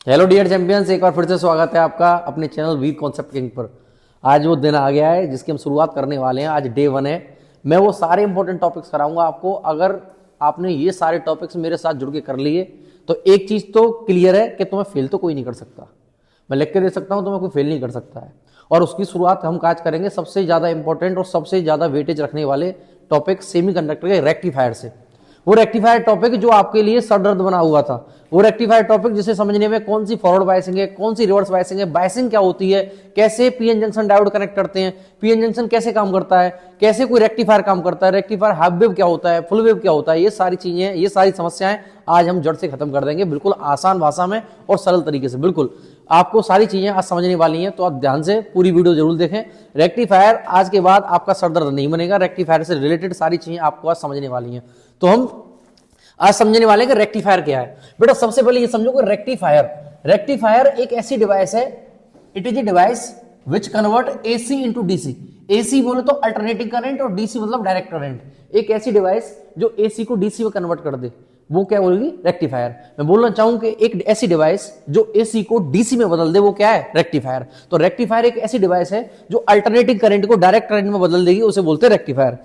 Hello dear champions, एक बार फिर से स्वागत है आपका अपने चैनल वीक कॉन्सेप्ट किंग पर। आज वो दिन आ गया है जिसकी हम शुरुआत करने वाले हैं। आज डे 1 है। मैं वो सारे इंपॉर्टेंट टॉपिक्स कराऊंगा आपको। अगर आपने ये सारे टॉपिक्स मेरे साथ जुड़ के कर लिए तो एक चीज तो क्लियर है कि तुम्हें फेल तो कोई नहीं कर सकता। मैं लिख के दे सकता हूं, तुम्हें कोई फेल नहीं कर सकता है। और उसकी शुरुआत हम आज करेंगे सबसे ज्यादा इंपॉर्टेंट और सबसे ज्यादा वेटेज रखने वाले टॉपिक सेमीकंडक्टर के रेक्टिफायर से। वो रेक्टिफायर टॉपिक जो आपके लिए सर दर्द बना हुआ था, वो रेक्टिफायर टॉपिक जिसे समझने में कौन सी फॉरवर्ड बायसिंग है, कौन सी रिवर्स बायसिंग है, बायसिंग क्या होती है, कैसे पीएन जंक्शन डायोड कनेक्ट करते हैं, पीएन जंक्शन कैसे काम करता है, कैसे कोई रेक्टिफायर काम करता है, रेक्टिफायर हाफ वेव क्या होता है, फुल वेव क्या होता है, ये सारी चीजें, ये सारी समस्याएं आज हम जड़ से खत्म कर देंगे, बिल्कुल आसान भाषा में और सरल तरीके से। बिल्कुल आपको सारी चीजें आज समझने वाली हैं, तो आप ध्यान से पूरी वीडियो जरूर देखें। रेक्टिफायर आज के बाद आपका सर दर्द नहीं बनेगा। रेक्टिफायर से रिलेटेड सारी चीजें आपको आज समझने वाली हैं। तो हम आज समझने वाले हैं कि रेक्टिफायर क्या है। बेटा सबसे पहले ये समझो कि रेक्टिफायर एक ऐसी डिवाइस है, it is a device which convert AC into DC. AC बोले तो अल्टरनेटिंग करंट और डीसी मतलब डायरेक्ट करंट। एक ऐसी डिवाइस जो एसी को डीसी में कन्वर्ट कर दे, वो क्या बोलेगी? रेक्टिफायर। मैं बोलना चाहूं कि एक ऐसी डिवाइस जो एसी को डीसी में बदल दे, वो क्या है? रेक्टिफायर। तो रेक्टिफायर एक ऐसी डिवाइस है जो अल्टरनेटिंग करंट को डायरेक्ट करंट में बदल देगी, उसे बोलते हैं रेक्टिफायर।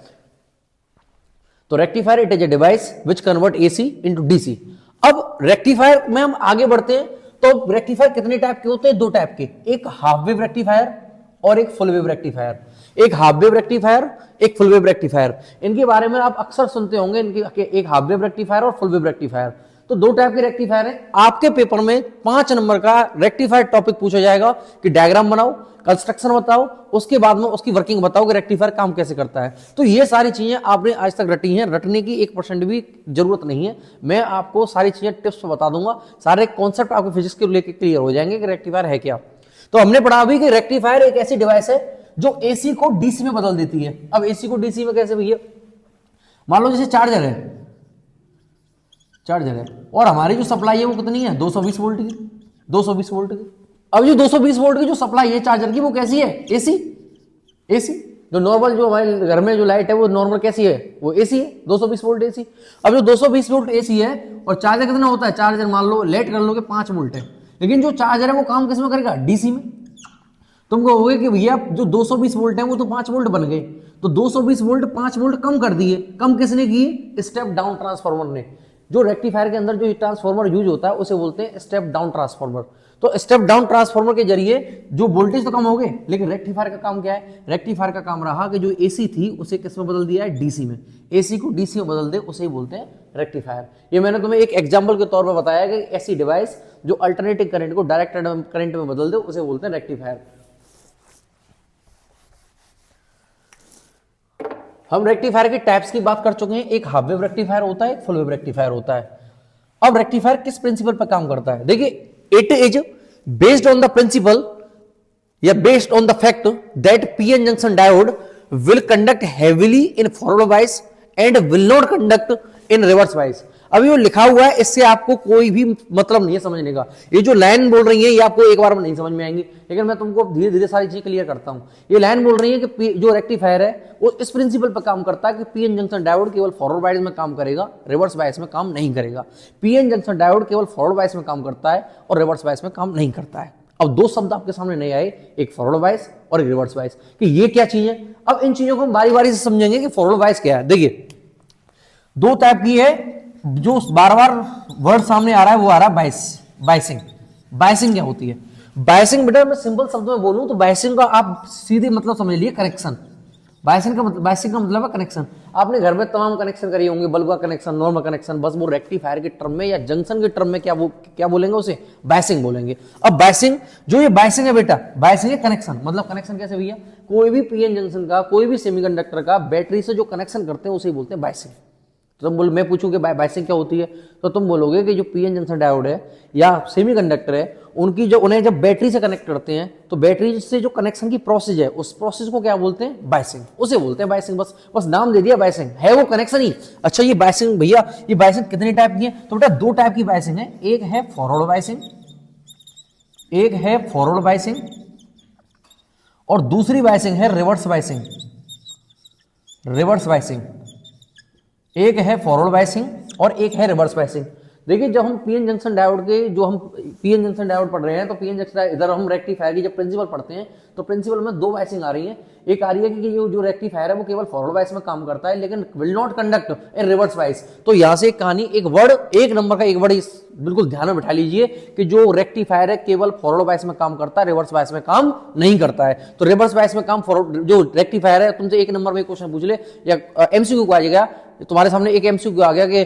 तो rectifier it is a device which convert AC into DC. अब रेक्टिफायर में हम आगे बढ़ते हैं तो रेक्टिफायर कितने टाइप के होते हैं? दो टाइप के, एक हाफ वेव रेक्टिफायर और एक फुल वेव रेक्टिफायर। एक हाफ वेव रेक्टिफायर, एक फुल वेव रेक्टिफायर। इनके बारे में आप अक्सर सुनते होंगे, इनके एक हाफ वेव रेक्टिफायर और फुल वेव रेक्टिफायर। तो दो टाइप के रेक्टिफायर हैं। आपके पेपर में 5 नंबर का रेक्टिफायर टॉपिक पूछा जाएगा कि डायग्राम बनाओ, कंस्ट्रक्शन बताओ, उसके बाद में उसकी वर्किंग बताओ कि रेक्टिफायर काम कैसे करता है। तो ये सारी चीजें आपने आज तक रटी हैं, रटने की 1% भी जरूरत नहीं है। मैं आपको सारी चीजें टिप्स बता दूंगा, सारे कॉन्सेप्ट आपके फिजिक्स के लेके क्लियर हो जाएंगे कि रेक्टिफायर है क्या। तो हमने पढ़ा अभी कि रेक्टिफायर एक ऐसी डिवाइस है जो एसी को डीसी में बदल देती है। अब एसी को डीसी में कैसे भैया? मान लो जैसे चार्जर है और हमारी जो सप्लाई है वो कितनी है? 220 वोल्ट की। 220 वोल्ट की। अब जो 220 वोल्ट की जो सप्लाई है चार्जर की, वो कैसी है? एसी। जो नॉर्मल जो हमारे घर में जो लाइट है वो नॉर्मल कैसी है? वो एसी है, 220 वोल्ट एसी। अब जो 220 वोल्ट एसी है और चार्जर कितना होता है? चार्जर मान लो लेट कर लो कि 5 वोल्ट है, लेकिन जो चार्जर है वो काम किस में करेगा? डीसी में। तुम कहोगे कि भैया जो 220 वोल्ट है वो तो 5 वोल्ट बन गए, तो 220 वोल्ट 5 वोल्ट कम कर दिए। कम किसने किए? स्टेप डाउन ट्रांसफार्मर ने। जो रेक्टिफायर के अंदर जो ट्रांसफार्मर यूज होता है उसे बोलते हैं स्टेप डाउन ट्रांसफार्मर। तो स्टेप डाउन ट्रांसफार्मर के जरिए जो वोल्टेज तो कम हो गए, लेकिन रेक्टिफायर का काम क्या है? रेक्टिफायर का काम रहा कि जो एसी थी उसे किस में बदल दिया है? डीसी में। एसी को डीसी में बदल दे, उसे ही बोलते हैं रेक्टिफायर। ये मैंने तुम्हें एक एग्जांपल के तौर पर बताया कि ऐसी डिवाइस जो अल्टरनेटिंग करंट को डायरेक्ट करंट में बदल दे, उसे बोलते हैं रेक्टिफायर। हम रेक्टिफायर के टाइप्स की बात कर चुके हैं। एक हाफ वेव रेक्टिफायर होता है, एक फुल वेव रेक्टिफायर होता है। अब रेक्टिफायर किस प्रिंसिपल पर काम करता है? देखिए, it is based on the principle या based on the fact that PN junction diode will conduct heavily in forward wise and will not conduct in reverse wise. अभी वो लिखा हुआ है, इससे आपको कोई भी मतलब नहीं है समझने का। ये जो लाइन बोल रही है ये आपको एक बार में नहीं समझ में आएंगी, लेकिन मैं तुमको धीरे धीरे सारी चीजें क्लियर करता हूं। ये लाइन बोल रही है कि जो रेक्टिफायर है वो इस प्रिंसिपल पर काम करता है कि पीएन जंक्शन डायोड केवल फॉरवर्ड बायस में काम करेगा, रिवर्स बायस में काम नहीं करेगा। पीएन जंक्शन डायोड केवल फॉरवर्ड बायस में काम करता है और रिवर्स बायस में काम नहीं करता है। अब दो शब्द आपके सामने नहीं आए, एक फॉरवर्ड बायस और एक रिवर्स बायस, कि ये क्या चीज है। अब इन चीजों को हम बारी बारी से समझेंगे कि फॉरवर्ड बायस क्या है। देखिए, दो टाइप की है। जो बार बार वर्ड सामने आ रहा है वो आ रहा है बायसिंग। बायसिंग क्या होती है? बायसिंग बेटा मैं सिंपल शब्दों में बोलूं तो बायसिंग का आप सीधे मतलब समझ लिए कनेक्शन। बायसिंग का मतलब है कनेक्शन। आपने घर में तमाम कनेक्शन करिए होंगे, बल्ब का कनेक्शन, नॉर्मल कनेक्शन, बस वो रेक्टिफायर के टर्म में या जंक्शन के टर्म में क्या बोलेंगे? उसे बायसिंग बोलेंगे। अब बायसिंग, जो ये बायसिंग है बेटा, बायसिंग है कनेक्शन। मतलब कनेक्शन कैसे भैया? कोई भी पीएन जंक्शन का, कोई भी सेमीकंडक्टर का बैटरी से जो कनेक्शन करते हैं उसे बोलते हैं बायसिंग। तो तुम मैं पूछूं कि बायसिंग क्या होती है, तो तुम बोलोगे कि जो पीएन जंक्शन डायोड है या सेमीकंडक्टर है, उनकी जो उन्हें जब बैटरी से कनेक्ट करते हैं तो बैटरी से जो कनेक्शन की प्रोसेस है उस प्रोसेस को क्या बोलते हैं? बायसिंग। उसे बोलते हैं बायसिंग। बस नाम दे दिया बायसिंग, है वो कनेक्शन ही। अच्छा, ये बायसिंग भैया, ये बायसिंग कितने टाइप की है? तो बेटा दो टाइप की बायसिंग है। एक है फॉरवर्ड बायसिंग, और दूसरी बायसिंग है रिवर्स बायसिंग। एक है फॉरवर्ड बायसिंग और एक है रिवर्स बायसिंग। देखिए जब हम पीएन जंक्शन डायोड के जो हम पीएन जंक्शन डायोड पढ़ रहे हैं तो पीएन जंक्शन इधर हम रेक्टिफायर की जब प्रिंसिपल पढ़ते हैं तो प्रिंसिपल में दो बायसिंग आ रही है। एक आ रही है कि ये जो रेक्टिफायर है वो केवल फॉरवर्ड बायस में काम करता है लेकिन will not conduct in reverse bias. तो यहां से एक कहानी, एक वर्ड, एक नंबर का एक वर्ड बिल्कुल ध्यान में बैठा लीजिए कि जो रेक्टिफायर है केवल फॉरवर्ड बायस में काम करता है, रिवर्स बायस में काम नहीं करता है। तो रिवर्स बायस में काम फॉरवर्ड जो रेक्टिफायर है, तुमसे एक नंबर में क्वेश्चन पूछ ले या एमसीक्यू को आ जाएगा तुम्हारे सामने, एक एमसीक्यू आ गया कि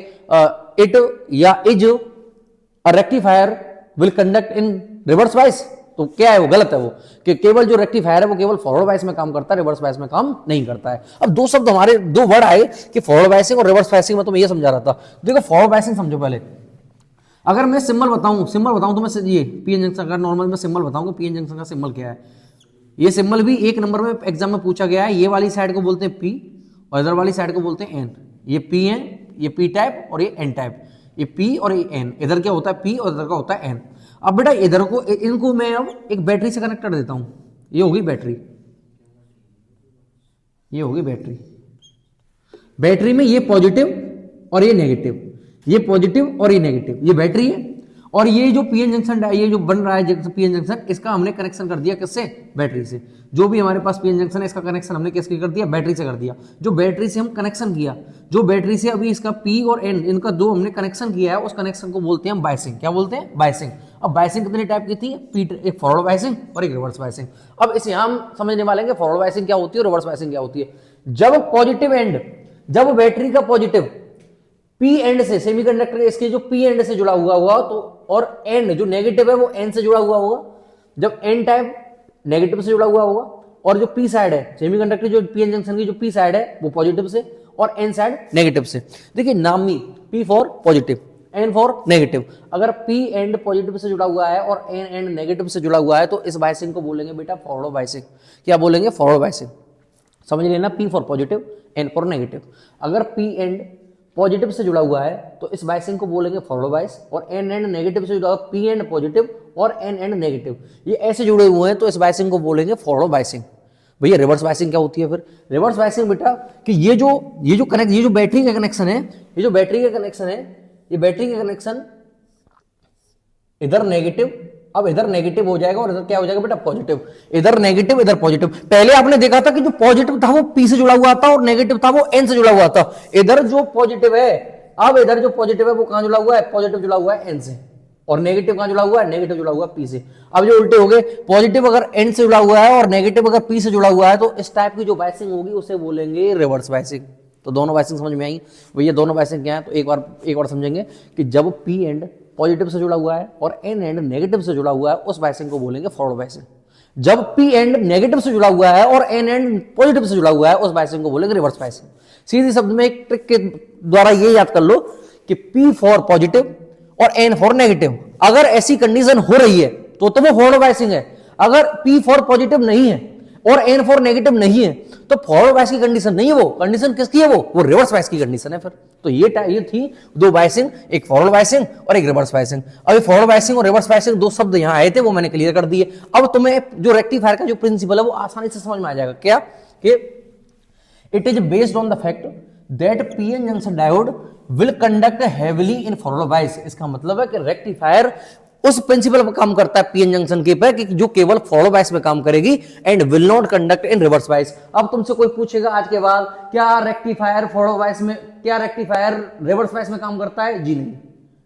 इट या is a rectifier will conduct in reverse bias, तो क्या है वो, गलत है वो, कि केवल जो रेक्टिफायर है वो केवल फॉरवर्ड बायस में काम करता है, रिवर्स बायस में काम नहीं करता है। अब दो शब्द हमारे, दो वर्ड आए कि फॉरवर्ड बायसिंग और रिवर्स बायसिंग में, तो मैं ये समझा रहा था। देखो फॉरवर्ड बायसिंग समझो पहले, अगर मैं सिंबल बताऊं तो मैं ये पीएन जंक्शन, अगर नॉर्मल में सिंबल बताऊं पीएन जंक्शन का सिंबल क्या है, ये सिंबल भी एक नंबर में एग्जाम में पूछा गया है। ये वाली साइड को बोलते हैं पी और इधर वाली साइड को बोलते हैं एन। ये पी एन, ये पी टाइप और ये एन टाइप, ये पी और ये एन, इधर क्या होता है पी और इधर का होता है एन। अब बेटा इधर को, इनको मैं अब एक बैटरी से कनेक्ट कर देता हूं, ये होगी बैटरी, ये होगी बैटरी। बैटरी में ये पॉजिटिव और ये नेगेटिव, ये पॉजिटिव और ये नेगेटिव, ये बैटरी है। और ये जो पीएन जंक्शन, ये जो बन रहा है पीएन जंक्शन, इसका हमने कनेक्शन कर दिया किससे, बैटरी से। जो भी हमारे पास पीएन जंक्शन है इसका कनेक्शन हमने किसके कर दिया, बैटरी से कर दिया। जो बैटरी से हम कनेक्शन किया, जो बैटरी से अभी इसका पी और एन, इनका दो हमने कनेक्शन किया है, उस कनेक्शन को बोलते हैं बायसिंग। क्या बोलते हैं, बायसिंग। अब बायसिंग कितने टाइप की थी, एक फॉरवर्ड बायसिंग और एक रिवर्स बायसिंग। अब इसे हम समझने वाले हैं फॉरवर्ड बायसिंग क्या होती है और रिवर्स बायसिंग क्या होती है। जब पॉजिटिव एंड, जब बैटरी का पॉजिटिव पी एंड से, सेमीकंडक्टर इसके जो पी एंड से जुड़ा हुआ होगा, तो और एंड जो नेगेटिव है वो एन से जुड़ा हुआ होगा। जब एन टाइप नेगेटिव से जुड़ा हुआ होगा और जो पी साइड है सेमीकंडक्टर, जो पीएन जंक्शन की जो पी साइड है वो पॉजिटिव से और एन साइड नेगेटिव से। देखिए नामी, P for positive, N for negative. अगर पी एंड पॉजिटिव से जुड़ा हुआ है और एन एंड नेगेटिव से जुड़ा हुआ है तो इस बायसिंग को बोलेंगे बेटा फॉरवर्ड बायसिंग। क्या बोलेंगे, फॉरवर्ड बायसिंग। समझ लेना, P for positive, N for negative. अगर पी एंड पॉजिटिव से जुड़ा हुआ है तो इस बायसिंग को बोलेंगे फॉरवर्ड बायस, और एन एंड नेगेटिव से जुड़ा हुआ, पी एंड पॉजिटिव और एन एंड नेगेटिव, ये ऐसे जुड़े हुए हैं तो इस बायसिंग को बोलेंगे फॉरवर्ड बायसिंग। भैया रिवर्स बायसिंग क्या होती है फिर, रिवर्स बायसिंग बेटा कि ये जो बैटरी का कनेक्शन है, ये जो बैटरी का कनेक्शन है, ये बैटरी का कनेक्शन इधर नेगेटिव, अब इधर नेगेटिव हो जाएगा और इधर क्या हो जाएगा बेटा, पॉजिटिव। इधर नेगेटिव इधर पॉजिटिव। पहले आपने देखा था कि जो पॉजिटिव था वो पी से जुड़ा हुआ था और नेगेटिव था वो एन से जुड़ा हुआ था। इधर जो पॉजिटिव है, अब इधर जो पॉजिटिव है वो कहां जुड़ा हुआ है, पॉजिटिव जुड़ा हुआ है एन से, और नेगेटिव कहां जुड़ा हुआ है, नेगेटिव जुड़ा हुआ है पी से। अब जो उल्टे हो गए, पॉजिटिव अगर एन से जुड़ा हुआ है और नेगेटिव अगर पी से जुड़ा हुआ है तो इस टाइप की जो बायसिंग होगी उसे बोलेंगे रिवर्स बायसिंग। तो दोनों बायसिंग समझ में आई भैया, दोनों बायसिंग क्या है, तो एक बार समझेंगे कि जब पी एंड पॉजिटिव से जुड़ा हुआ है और एन एंड नेगेटिव से जुड़ा हुआ है उस बायसिंग को बोलेंगे फॉरवर्ड बायसिंग। जब पी एंड नेगेटिव से जुड़ा हुआ है और एन एंड पॉजिटिव से जुड़ा हुआ है उस बायसिंग को बोलेंगे रिवर्स बायसिंग। सीधे शब्द में एक ट्रिक के द्वारा ये याद कर लो कि पी फॉर पॉजिटिव और एन फॉर नेगेटिव, अगर ऐसी कंडीशन हो रही है तो वो फॉरवर्ड बायसिंग है। अगर पी फॉर पॉजिटिव नहीं है और एन फॉर नेगेटिव नहीं है तो फॉरवर्ड बायस की कंडीशन नहीं है, वो कंडीशन किसकी है, वो रिवर्स बायस की कंडीशन है फिर। तो ये थी दो बायसिंग, एक फॉरवर्ड बायसिंग और एक रिवर्स बायसिंग। अभी फॉरवर्ड बायसिंग और रिवर्स बायसिंग दो शब्द यहां आए थे वो मैंने क्लियर कर दिए। अब तुम्हें जो रेक्टिफायर का जो प्रिंसिपल है वो आसानी से समझ में आ जाएगा। क्या कि it is based on the fact that PN junction diode will conduct heavily in forward bias. इसका मतलब है कि रेक्टिफायर उस प्रिंसिपल पर काम करता है पीएन जंक्शन के पर कि जो केवल फॉरवर्ड बायस में काम करेगी and will not conduct in reverse bias. अब तुमसे कोई पूछेगा आज के बाद क्या रेक्टिफायर फॉरवर्ड बायस में, क्या रेक्टिफायर रिवर्स बायस में काम करता है, जी नहीं।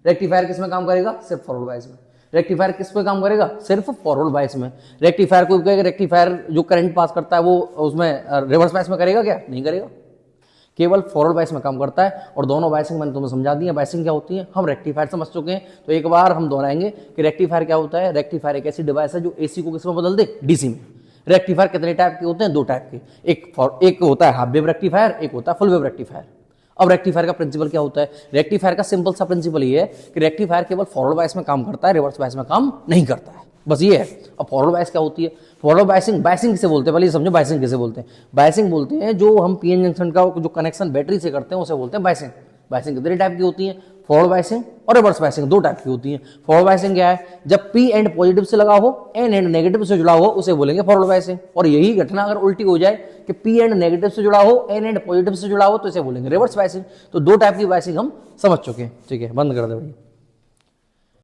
रेक्टिफायर किस में काम करेगा, सिर्फ फॉरवर्ड बायस में। रेक्टिफायर किस पे काम करेगा, सिर्फ फॉरवर्ड बायस में। रेक्टिफायर को कहेगा, रेक्टिफायर जो करंट पास करता है वो उसमें रिवर्स बायस में करेगा क्या, नहीं करेगा, केवल फॉरवर्ड बायस में काम करता है। और दोनों बायसिंग मैंने तुम्हें समझा दी है। बायसिंग क्या होती है, हम रेक्टिफायर समझ चुके हैं, तो एक बार हम दोहराएंगे कि रेक्टिफायर क्या होता है। रेक्टिफायर एक ऐसी डिवाइस है जो एसी को किसमें बदल दे, डीसी में। रेक्टिफायर कितने टाइप के होते हैं, दो टाइप के, एक होता है हाफ वेव रेक्टिफायर, एक होता है फुल वेव रेक्टिफायर। अब रेक्टिफायर का प्रिंसिपल क्या होता है, रेक्टिफायर का सिंपल सा प्रिंसिपल ये है कि रेक्टिफायर केवल फॉरवर्ड बायस में काम करता है, रिवर्स बायस में काम नहीं करता है, बस ये है। अब फॉरवर्ड बायस क्या होती है, फॉरवर्ड बायसिंग, बायसिंग किसे बोलते हैं, पहले समझो बायसिंग किसे बोलते हैं। बायसिंग बोलते हैं जो हम पीएन जंक्शन का जो कनेक्शन बैटरी से करते हैं उसे बोलते हैं बायसिंग। बायसिंग कितने टाइप की होती है, फॉरवर्ड बायसिंग और रिवर्स बायसिंग, दो टाइप की होती है। फॉरवर्ड बायसिंग क्या है, जब पी एंड पॉजिटिव से लगा हो, एन एंड नेगेटिव से जुड़ा हो, उसे बोलेंगे फॉरवर्ड बायसिंग। और यही घटना अगर उल्टी हो जाए कि पी एंड नेगेटिव से जुड़ा हो, एन एंड पॉजिटिव से जुड़ा हो, तो इसे बोलेंगे रिवर्स बायसिंग। तो दो टाइप की बायसिंग हम समझ चुके हैं, ठीक है, बंद कर दे भाई।